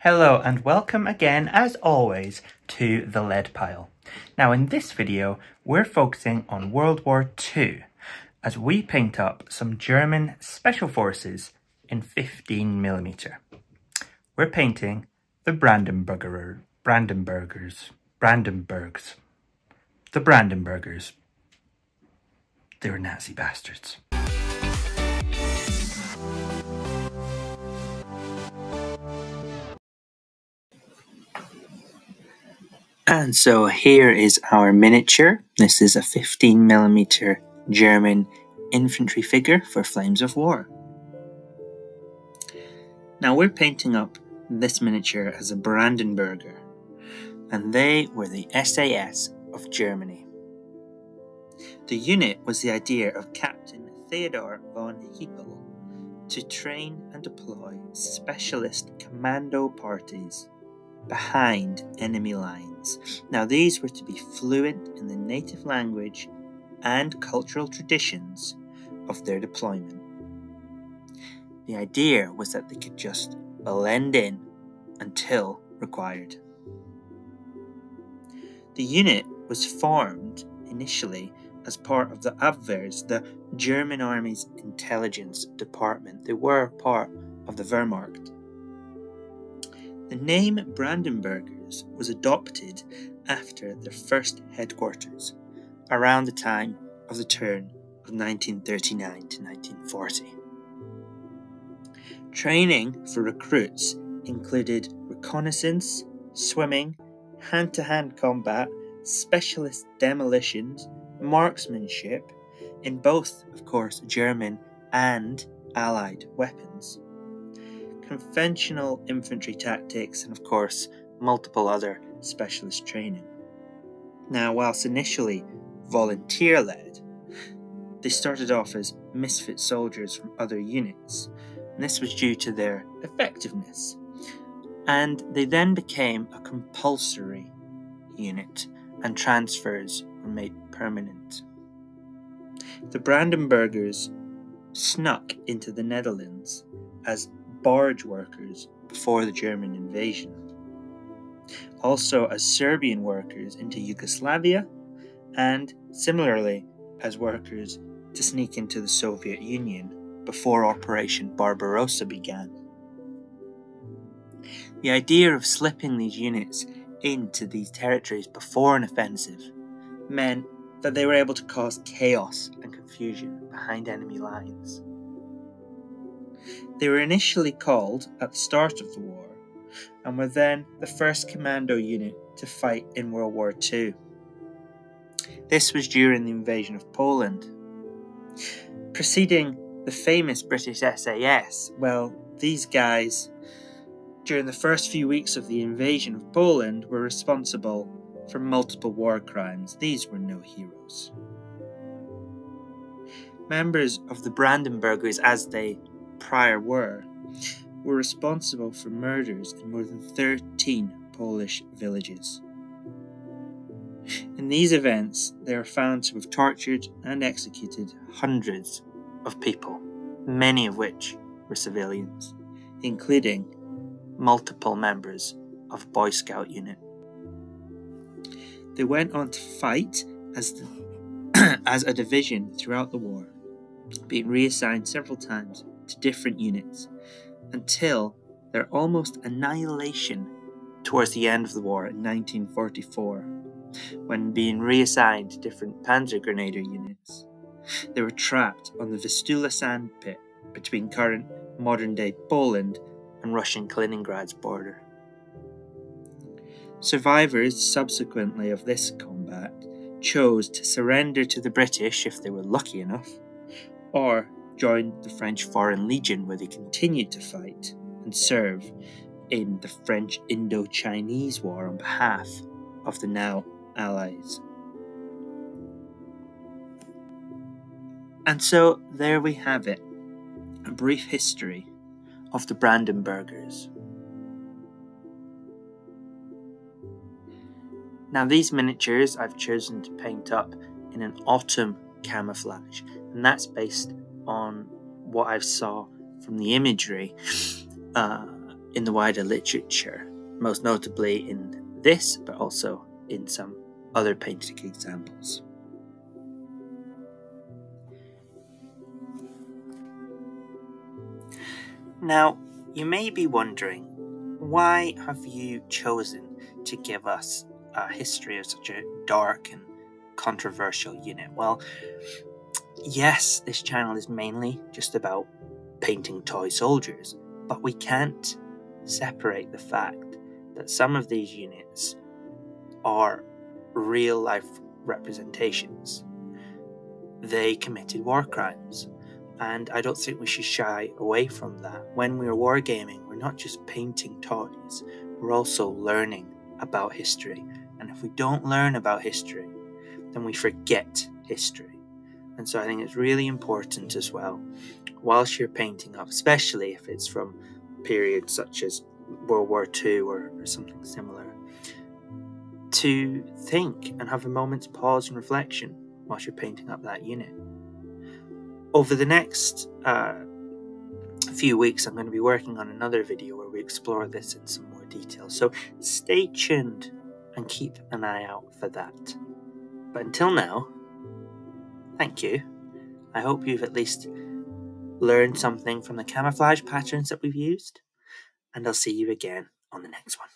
Hello and welcome again, as always, to the lead pile. Now in this video, we're focusing on World War II as we paint up some German special forces in 15mm. We're painting the Brandenburgers. They were Nazi bastards. And so here is our miniature. This is a 15mm German infantry figure for Flames of War. Now we're painting up this miniature as a Brandenburger, and they were the SAS of Germany. The unit was the idea of Captain Theodor von Hippel to train and deploy specialist commando parties behind enemy lines. Now these were to be fluent in the native language and cultural traditions of their deployment. The idea was that they could just blend in until required. The unit was formed initially as part of the Abwehrs, the German Army's intelligence department. They were part of the Wehrmacht. The name Brandenburgers was adopted after their first headquarters, around the time of the turn of 1939 to 1940. Training for recruits included reconnaissance, swimming, hand-to-hand combat, specialist demolitions, marksmanship, in both, of course, German and Allied weapons, conventional infantry tactics, and of course multiple other specialist training. Now, whilst initially volunteer-led, they started off as misfit soldiers from other units, and this was due to their effectiveness, and they then became a compulsory unit and transfers were made permanent. The Brandenburgers snuck into the Netherlands as barge workers before the German invasion, also as Serbian workers into Yugoslavia, and similarly as workers to sneak into the Soviet Union before Operation Barbarossa began. The idea of slipping these units into these territories before an offensive meant that they were able to cause chaos and confusion behind enemy lines. They were initially called at the start of the war and were then the first commando unit to fight in World War II. This was during the invasion of Poland. Preceding the famous British SAS, well, these guys, during the first few weeks of the invasion of Poland, were responsible for multiple war crimes. These were no heroes. Members of the Brandenburgers, as they prior were responsible for murders in more than 13 Polish villages. In these events, they are found to have tortured and executed hundreds of people, many of which were civilians, including multiple members of Boy Scout unit. They went on to fight as a division throughout the war, being reassigned several times to different units until their almost annihilation towards the end of the war in 1944, when being reassigned to different Panzer Grenadier units. They were trapped on the Vistula sandpit between current modern-day Poland and Russian Kaliningrad's border. Survivors subsequently of this combat chose to surrender to the British if they were lucky enough, or joined the French Foreign Legion, where they continued to fight and serve in the French Indo-Chinese War on behalf of the now Allies. And so there we have it, a brief history of the Brandenburgers. Now these miniatures I've chosen to paint up in an autumn camouflage, and that's based on what I saw from the imagery in the wider literature, most notably in this, but also in some other painting examples. Now, you may be wondering, why have you chosen to give us a history of such a dark and controversial unit? Well, yes, this channel is mainly just about painting toy soldiers, but we can't separate the fact that some of these units are real life representations. They committed war crimes, and I don't think we should shy away from that. When we're wargaming, we're not just painting toys, we're also learning about history. And if we don't learn about history, then we forget history. And so I think it's really important as well, whilst you're painting up, especially if it's from periods such as World War II or something similar, to think and have a moment's pause and reflection whilst you're painting up that unit. Over the next few weeks, I'm going to be working on another video where we explore this in some more detail. So stay tuned and keep an eye out for that. But until now, thank you. I hope you've at least learned something from the camouflage patterns that we've used, and I'll see you again on the next one.